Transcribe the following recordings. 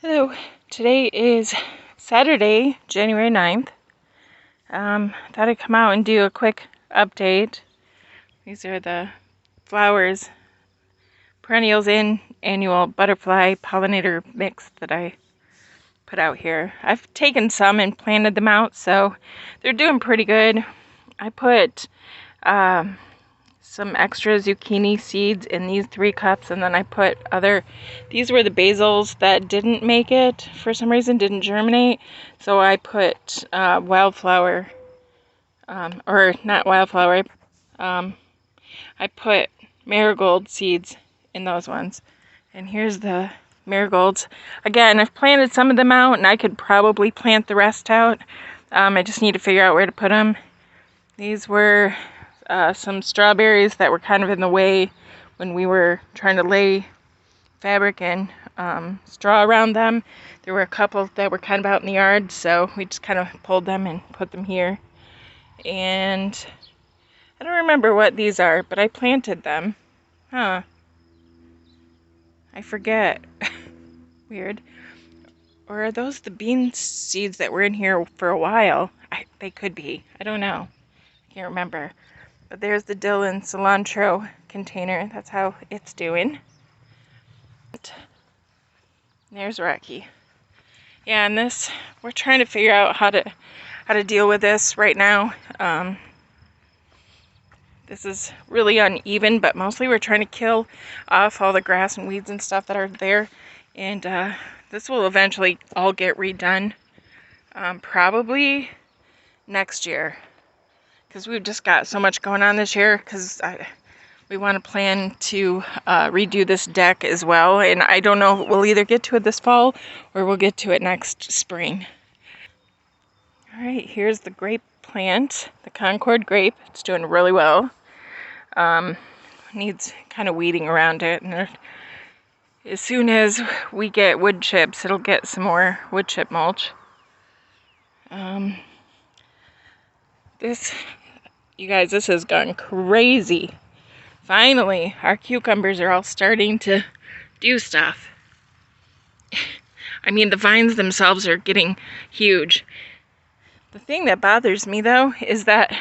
Hello, today is Saturday, January 9th. Thought I'd come out and do a quick update. These are the flowers, perennials and annual butterfly pollinator mix that I put out here. I've taken some and planted them out, so they're doing pretty good. I put some extra zucchini seeds in these 3 cups, and then I put these were the basils that didn't make it for some reason, didn't germinate, so I put wildflower, or not wildflower, I put marigold seeds in those ones. And here's the marigolds. Again, I've planted some of them out, and I could probably plant the rest out. I just need to figure out where to put them. These were some strawberries that were kind of in the way when we were trying to lay fabric and straw around them. There were a couple that were kind of out in the yard, so we just kind of pulled them and put them here. And I don't remember what these are, but I planted them. I forget. Weird. Or are those the bean seeds that were in here for a while? They could be. I don't know. I can't remember. But there's the dill and cilantro container. That's how it's doing. There's Rocky. Yeah, and this, we're trying to figure out how to deal with this right now. This is really uneven, but mostly we're trying to kill off all the grass and weeds and stuff that are there. And this will eventually all get redone, probably next year. Because we've just got so much going on this year, because we want to plan to redo this deck as well, and I don't know if we'll either get to it this fall or we'll get to it next spring. Alright, here's the grape plant, the Concord Grape. It's doing really well. Needs kind of weeding around it, and as soon as we get wood chips, it'll get some more wood chip mulch. You guys, this has gone crazy. Finally, our cucumbers are all starting to do stuff. I mean, the vines themselves are getting huge. The thing that bothers me, though, is that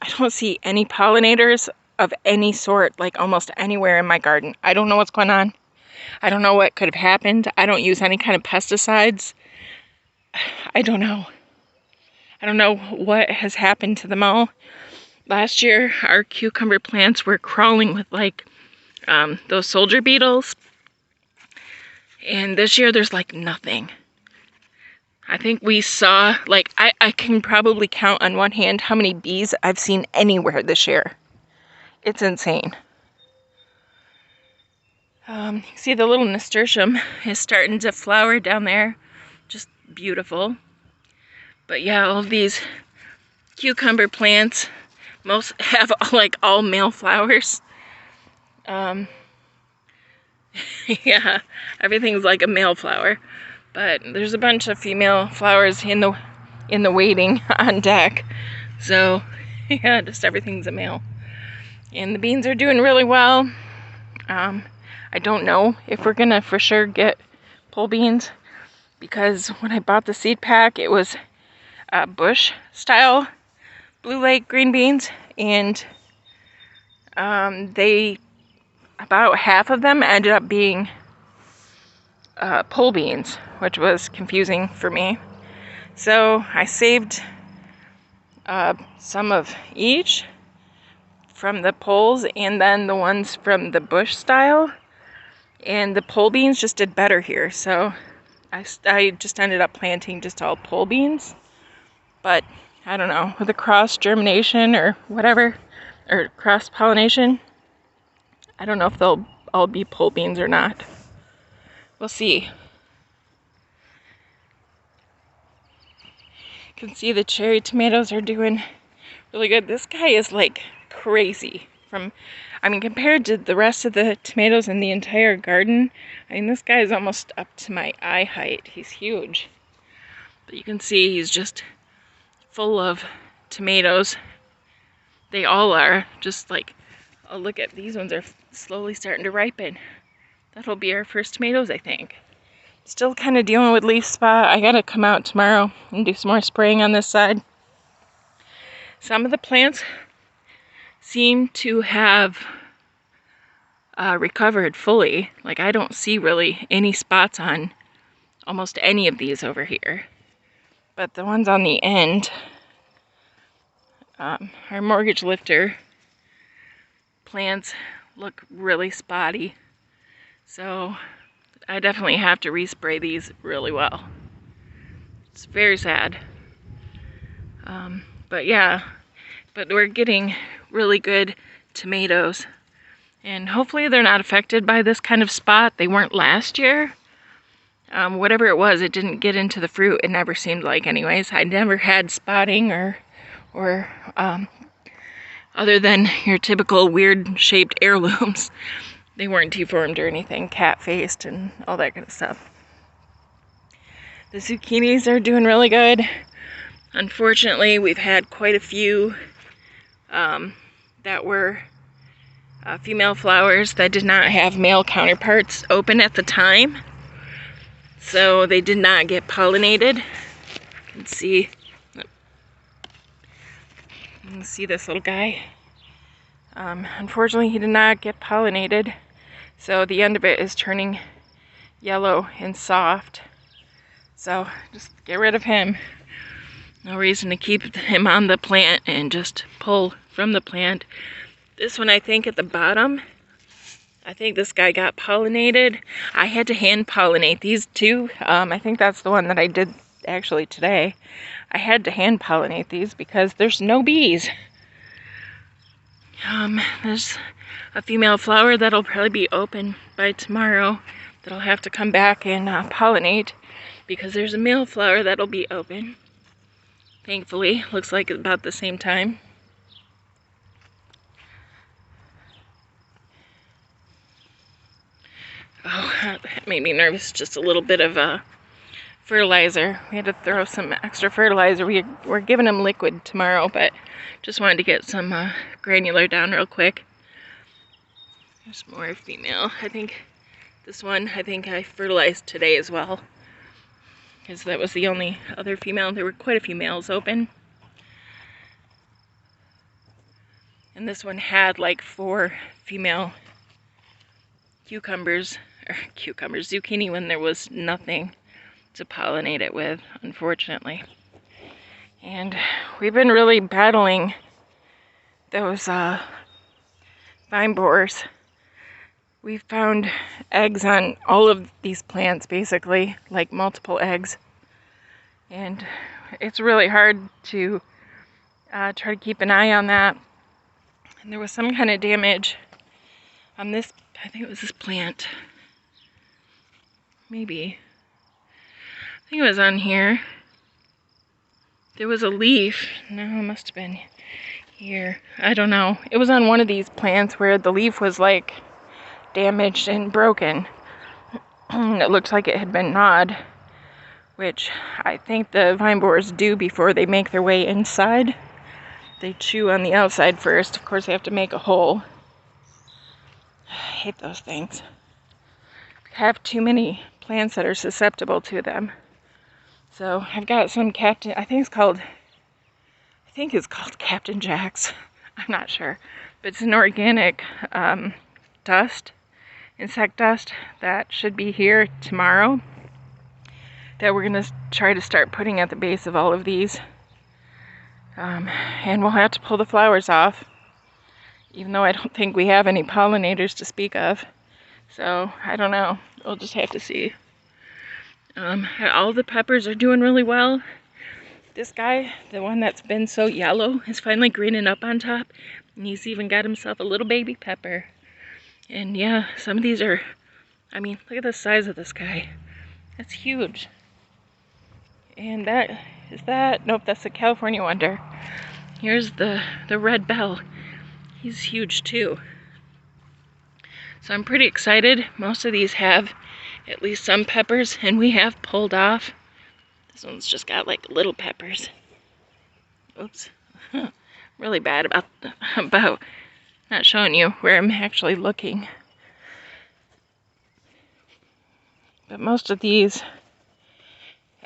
I don't see any pollinators of any sort, like almost anywhere in my garden. I don't know what's going on. I don't know what could have happened. I don't use any kind of pesticides. I don't know. I don't know what has happened to them all. Last year, our cucumber plants were crawling with like those soldier beetles. And this year, there's like nothing. I think we saw, like, I can probably count on one hand how many bees I've seen anywhere this year. It's insane. You can see the little nasturtium is starting to flower down there. Just beautiful. But yeah, all of these cucumber plants, most have like all male flowers. Yeah, everything's like a male flower. But there's a bunch of female flowers in the waiting on deck. So yeah, just everything's a male. And the beans are doing really well. I don't know if we're gonna for sure get pole beans, because when I bought the seed pack, it was bush style Blue Lake green beans, and about half of them ended up being pole beans, which was confusing for me. So I saved some of each from the poles, and then the ones from the bush style, and the pole beans just did better here, so I just ended up planting just all pole beans. But I don't know, with a cross germination or whatever, or cross pollination, I don't know if they'll all be pole beans or not. We'll see. You can see the cherry tomatoes are doing really good. This guy is like crazy. Compared to the rest of the tomatoes in the entire garden, this guy is almost up to my eye height. He's huge. But you can see he's just full of tomatoes. They all are. Just like, oh, look at these ones are slowly starting to ripen. That'll be our first tomatoes, I think. Still kind of dealing with leaf spot. I gotta come out tomorrow and do some more spraying on this side. Some of the plants seem to have recovered fully. Like, I don't see really any spots on almost any of these over here. But the ones on the end, our mortgage lifter plants look really spotty. So I definitely have to respray these really well. It's very sad. But yeah, but we're getting really good tomatoes. And hopefully they're not affected by this kind of spot. They weren't last year. Whatever it was, it didn't get into the fruit. It never seemed like, anyways. I never had spotting or other than your typical weird-shaped heirlooms. They weren't deformed or anything, cat-faced and all that kind of stuff. The zucchinis are doing really good. Unfortunately, we've had quite a few that were female flowers that did not have male counterparts open at the time. So they did not get pollinated. You can see this little guy. Unfortunately, he did not get pollinated. So the end of it is turning yellow and soft. So just get rid of him. No reason to keep him on the plant and just pull from the plant. This one, I think at the bottom, I think this guy got pollinated. I had to hand pollinate these two. I think that's the one that I did actually today. I had to hand pollinate these because there's no bees. There's a female flower that'll probably be open by tomorrow that I'll have to come back and pollinate because there's a male flower that'll be open. Thankfully, looks like it's about the same time. Oh, that made me nervous. Just a little bit of fertilizer. We had to throw some extra fertilizer. We're giving them liquid tomorrow, but just wanted to get some granular down real quick. There's more female. I think this one, I fertilized today as well, because that was the only other female. There were quite a few males open. And this one had like 4 female zucchini when there was nothing to pollinate it with, unfortunately. And we've been really battling those vine borers. We've found eggs on all of these plants, basically, like multiple eggs. And it's really hard to try to keep an eye on that. And there was some kind of damage on this, I think it was this plant. Maybe. I think it was on here. There was a leaf. No, it must have been here. I don't know. It was on one of these plants where the leaf was like damaged and broken. It looks like it had been gnawed, which I think the vine borers do before they make their way inside. They chew on the outside first. Of course, they have to make a hole. I hate those things. I have too many plants that are susceptible to them. So I've got some I think it's called Captain Jack's. I'm not sure. But it's an organic dust, insect dust, that should be here tomorrow, that we're going to try to start putting at the base of all of these. And we'll have to pull the flowers off, even though I don't think we have any pollinators to speak of. So I don't know. We'll just have to see. All the peppers are doing really well. This guy, the one that's been so yellow, is finally greening up on top. And he's even got himself a little baby pepper. And yeah, some of these are, I mean, look at the size of this guy. That's huge. And nope, that's the California Wonder. Here's the red bell. He's huge too. So I'm pretty excited. Most of these have at least some peppers, and we have pulled off. This one's just got like little peppers. Oops. Really bad about not showing you where I'm actually looking. But most of these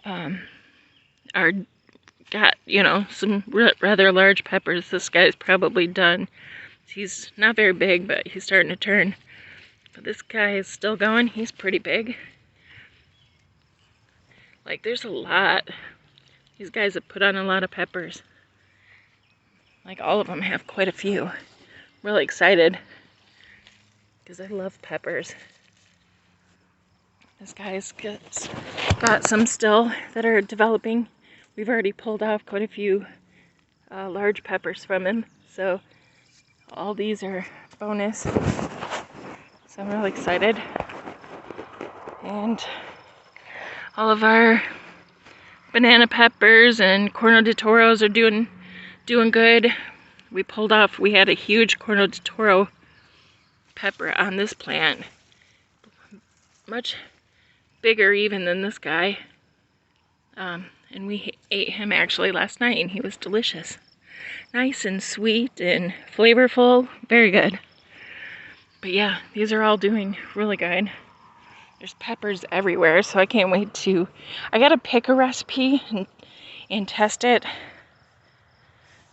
are got, you know, some rather large peppers. This guy's probably done. He's not very big, but he's starting to turn. But this guy is still going. He's pretty big. Like, there's a lot. These guys have put on a lot of peppers. Like, all of them have quite a few. I'm really excited because I love peppers. This guy's got some still that are developing. We've already pulled off quite a few large peppers from him, so all these are bonus. So I'm really excited. And all of our banana peppers and Corno de Toros are doing good. We pulled off, we had a huge Corno de Toro pepper on this plant. Much bigger even than this guy. And we ate him actually last night, and he was delicious. Nice and sweet and flavorful, very good. But yeah, these are all doing really good. There's peppers everywhere, so I can't wait to, I gotta pick a recipe and test it.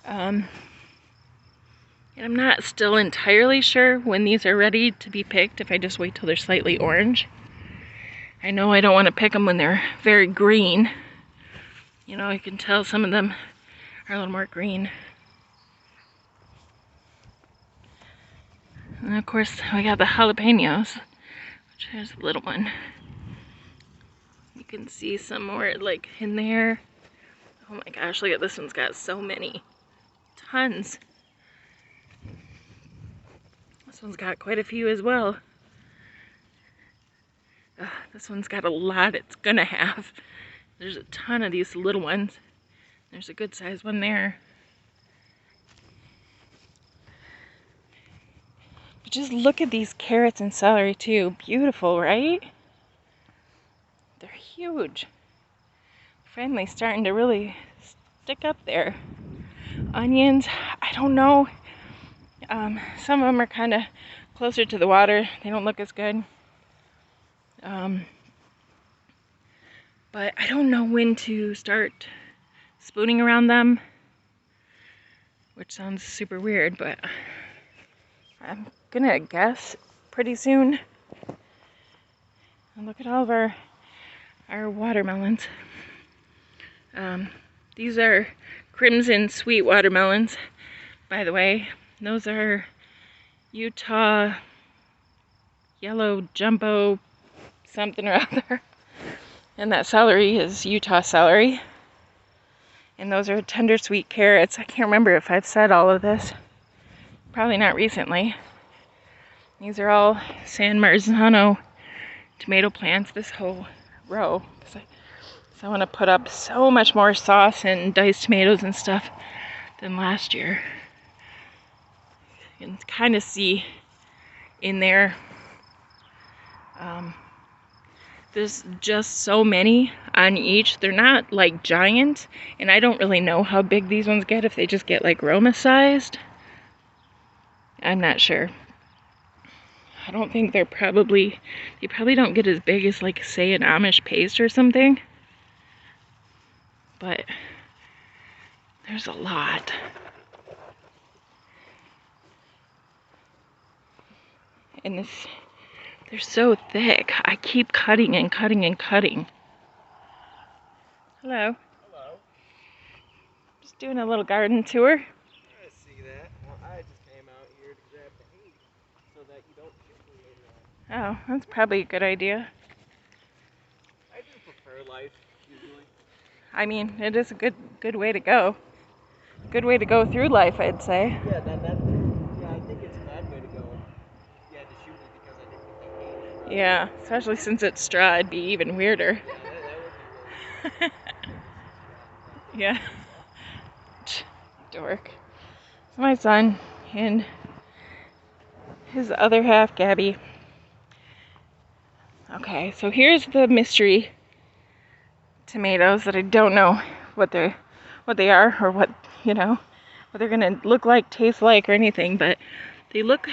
And I'm not still entirely sure when these are ready to be picked, if I just wait till they're slightly orange. I know I don't want to pick them when they're very green. You know, I can tell some of them are a little more green. And of course, we got the jalapenos, which is a little one. You can see some more like in there. Oh my gosh, look at this one's got so many. Tons. This one's got quite a few as well. This one's got a lot it's gonna have. There's a ton of these little ones. There's a good sized one there. But just look at these carrots and celery too. Beautiful, right? They're huge. Finally starting to really stick up there. Onions, I don't know. Some of them are kind of closer to the water. They don't look as good. But I don't know when to start spooning around them, which sounds super weird, but I'm gonna guess pretty soon. And look at all of our watermelons. These are crimson sweet watermelons, by the way. Those are Utah yellow jumbo something or other. And that celery is Utah celery. And those are tender sweet carrots. I can't remember if I've said all of this. Probably not recently. These are all San Marzano tomato plants, this whole row. So I want to put up so much more sauce and diced tomatoes and stuff than last year. You can kind of see in there. There's just so many on each. They're not like giant, and I don't really know how big these ones get, if they just get like Roma sized. I'm not sure. I don't think they probably don't get as big as like, say, an Amish paste or something. But there's a lot. And they're so thick. I keep cutting and cutting and cutting. Hello. Hello. Just doing a little garden tour. I see that. Well, I just came out here to grab the hay so that you don't shoot me later on. Oh, that's probably a good idea. I do prefer life, usually. I mean, it is a good way to go. Good way to go through life, I'd say. Yeah, yeah, I think it's a bad way to go. You had to shoot me because I didn't get the hay. Yeah, especially since it's straw, it'd be even weirder. Yeah, that would be weird. Yeah. Dork. It's my son and his other half, Gabby. Okay, so here's the mystery tomatoes that I don't know what they are, or what they're gonna look like, taste like, or anything, but they look,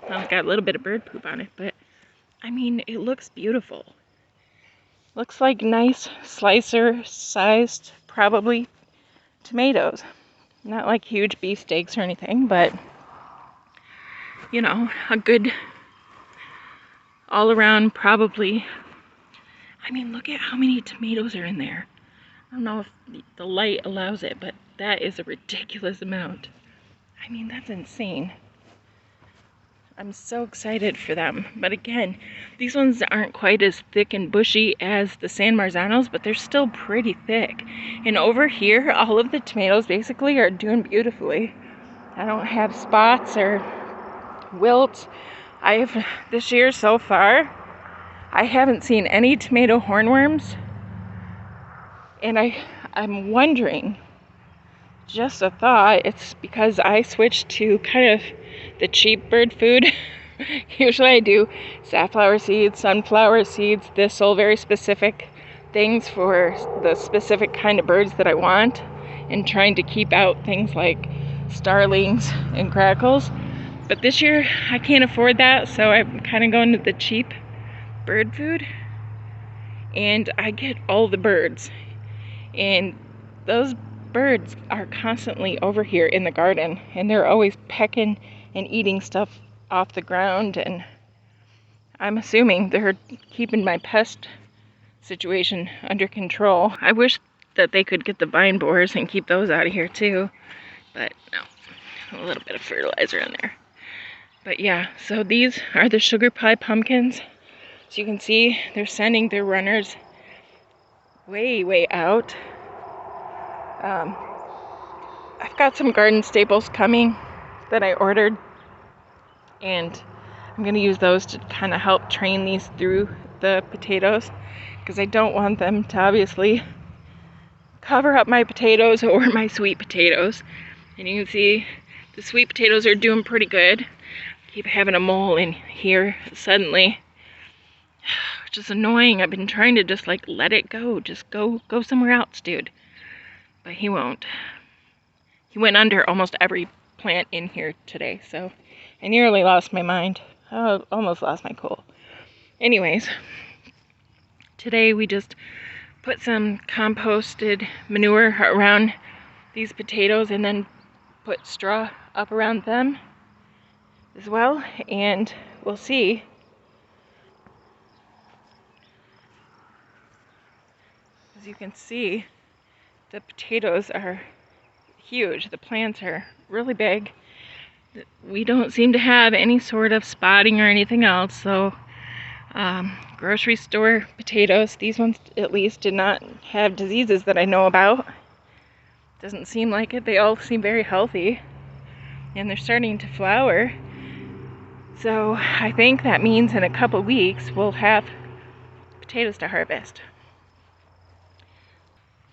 well, it's got a little bit of bird poop on it, but I mean, it looks beautiful. Looks like nice slicer-sized, probably, tomatoes. Not like huge beefsteaks or anything, but, you know, a good all-around, probably. I mean, look at how many tomatoes are in there. I don't know if the light allows it, but that is a ridiculous amount. I mean, that's insane. I'm so excited for them. But again, these ones aren't quite as thick and bushy as the San Marzanos, but they're still pretty thick. And over here, all of the tomatoes basically are doing beautifully. I don't have spots or wilts. This year so far, I haven't seen any tomato hornworms. And I'm wondering, just a thought, it's because I switched to kind of the cheap bird food. Usually I do safflower seeds, sunflower seeds, thistle, very specific things for the specific kind of birds that I want, and trying to keep out things like starlings and grackles. But this year I can't afford that, so I'm kind of going to the cheap bird food, and I get all the birds. And those birds are constantly over here in the garden, and they're always pecking and eating stuff off the ground, and I'm assuming they're keeping my pest situation under control. I wish that they could get the vine borers and keep those out of here too, but no, a little bit of fertilizer in there. But yeah, so these are the sugar pie pumpkins. So you can see they're sending their runners way out. I've got some garden staples coming that I ordered, and I'm going to use those to kind of help train these through the potatoes, because I don't want them to obviously cover up my potatoes or my sweet potatoes. And you can see the sweet potatoes are doing pretty good. Keep having a mole in here suddenly, which is annoying. I've been trying to just like let it go. Just go somewhere else, dude. But he won't. He went under almost every plant in here today, so I nearly lost my mind. I almost lost my cool. Anyways, today we just put some composted manure around these potatoes and then put straw up around them as well, and we'll see. As you can see, the potatoes are huge. The plants are really big. We don't seem to have any sort of spotting or anything else, so grocery store potatoes, these ones at least did not have diseases that I know about. Doesn't seem like it. They all seem very healthy, and they're starting to flower. So I think that means in a couple weeks we'll have potatoes to harvest.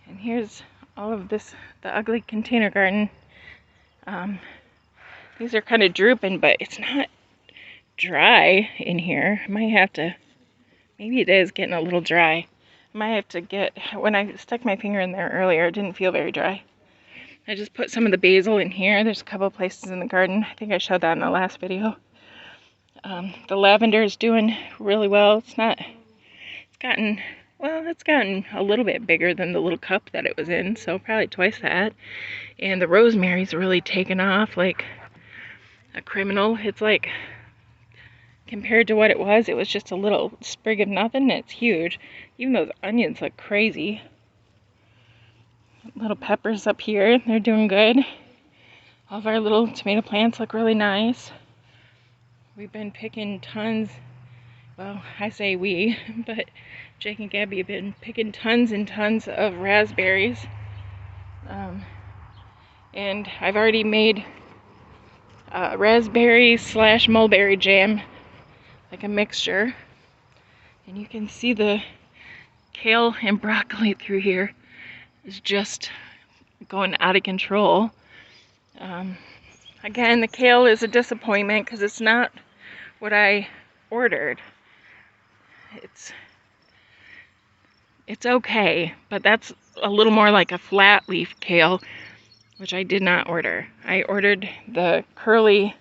And here's all of this, the ugly container garden. These are kind of drooping, but it's not dry in here. I might have to, maybe it is getting a little dry. I might have to get, when I stuck my finger in there earlier, it didn't feel very dry. I just put some of the basil in here. There's a couple of places in the garden. I think I showed that in the last video. The lavender is doing really well. It's gotten a little bit bigger than the little cup that it was in, so probably twice that. And the rosemary's really taken off like a criminal. It's like, compared to what it was just a little sprig of nothing, and it's huge. Even those onions look crazy. Little peppers up here, they're doing good. All of our little tomato plants look really nice. We've been picking tons, well, I say we, but Jake and Gabby have been picking tons and tons of raspberries. And I've already made raspberry / mulberry jam, like a mixture. And you can see the kale and broccoli through here is just going out of control. Again, the kale is a disappointment because it's not what I ordered. It's okay, but that's a little more like a flat leaf kale, which I did not order. I ordered the curly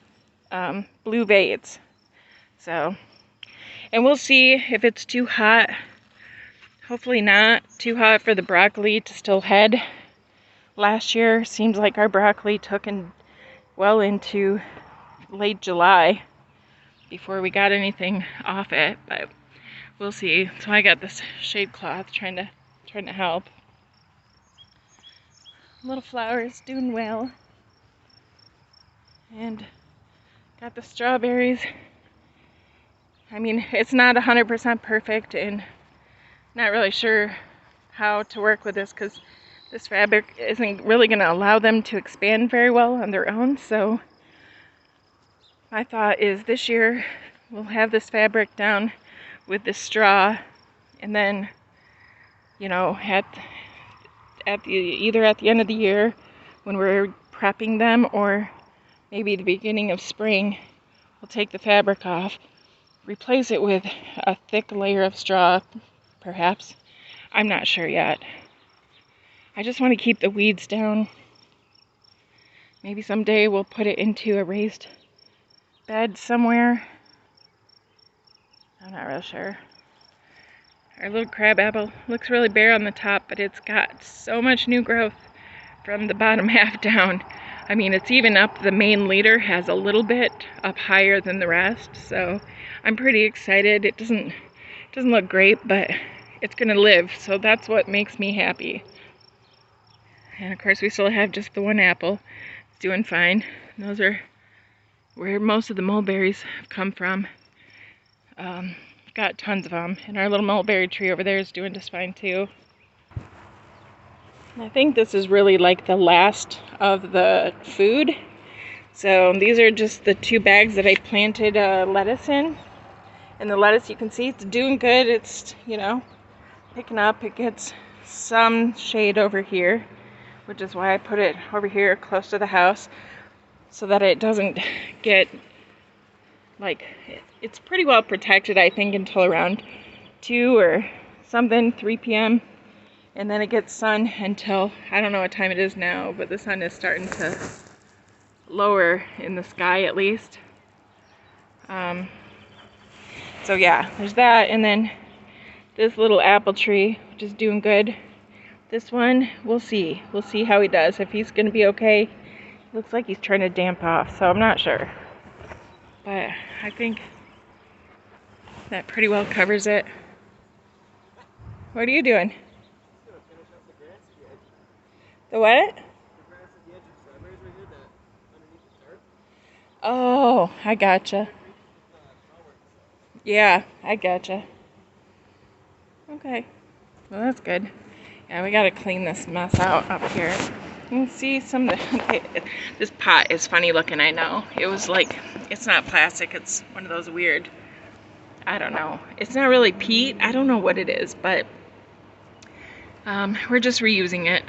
blue vades. So, and we'll see if it's too hot. hopefully not too hot for the broccoli to still head. Last year seems like our broccoli took well into late July before we got anything off it, but we'll see. So I got this shade cloth trying to help. Little flowers doing well. And got the strawberries. I mean, it's not 100% perfect, and not really sure how to work with this because this fabric isn't really going to allow them to expand very well on their own. So my thought is this year we'll have this fabric down with the straw, and then, you know, either at the end of the year when we're prepping them, or maybe the beginning of spring, we'll take the fabric off, replace it with a thick layer of straw, perhaps. I'm not sure yet. I just want to keep the weeds down. Maybe someday we'll put it into a raised bed somewhere. I'm not real sure. Our little crab apple looks really bare on the top, but it's got so much new growth from the bottom half down. I mean, it's even up, the main leader has a little bit up higher than the rest, so I'm pretty excited. It doesn't look great, but it's gonna live, so that's what makes me happy. And of course we still have just the one apple. It's doing fine. And those are where most of the mulberries have come from. Got tons of them, and our little mulberry tree over there is doing just fine too. And I think this is really like the last of the food. So these are just the 2 bags that I planted lettuce in. And the lettuce, you can see it's doing good. It's, you know, picking up. It gets some shade over here, which is why I put it over here close to the house, so that it doesn't get, like, it's pretty well protected, I think, until around 2 or something, 3 p.m. And then it gets sun until, I don't know what time it is now, but the sun is starting to lower in the sky at least. So yeah, there's that. And then this little apple tree, which is doing good. This one, we'll see. We'll see how he does. If he's going to be okay. Looks like he's trying to damp off, so I'm not sure. But I think that pretty well covers it. What are you doing? The what? Oh, I gotcha. Yeah, I gotcha. Okay. Well, that's good. Yeah, we gotta clean this mess out up here. You can see some of the... This pot is funny looking, I know. It was like, it's not plastic, it's one of those weird, I don't know. It's not really peat, I don't know what it is, but we're just reusing it.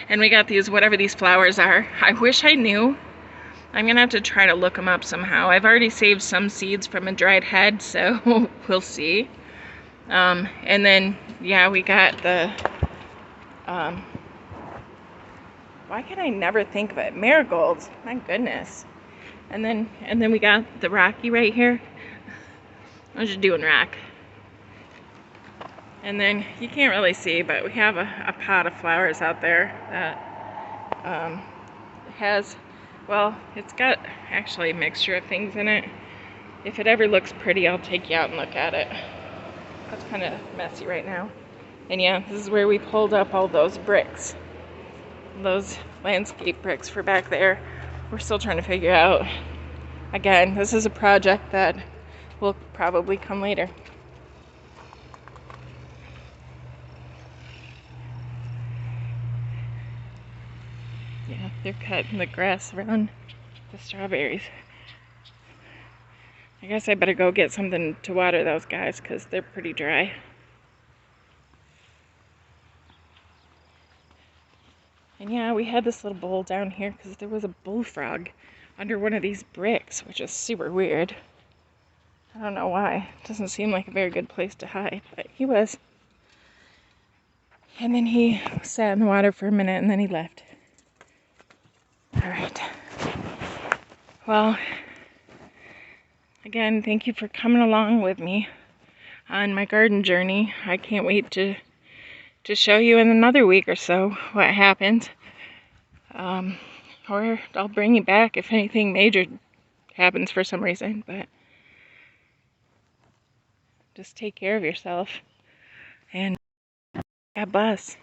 And we got these, whatever these flowers are. I wish I knew. I'm gonna have to try to look them up somehow. I've already saved some seeds from a dried head, so we'll see. And then, yeah, we got the, why can I never think of it? Marigolds, my goodness. And then we got the Rocky right here. I'm just doing rock. And then, you can't really see, but we have a pot of flowers out there that has, well, it's got actually a mixture of things in it. If it ever looks pretty, I'll take you out and look at it. That's kind of messy right now. And yeah, this is where we pulled up all those bricks. Those landscape bricks for back there. We're still trying to figure out. Again, this is a project that will probably come later. Yeah, they're cutting the grass around the strawberries. I guess I better go get something to water those guys because they're pretty dry. And yeah, we had this little bowl down here because there was a bullfrog under one of these bricks, which is super weird. I don't know why. It doesn't seem like a very good place to hide, but he was. And then he sat in the water for a minute and then he left. Alright. Well, again, thank you for coming along with me on my garden journey. I can't wait to show you in another week or so what happens. Or I'll bring you back if anything major happens for some reason, but just take care of yourself and God bless.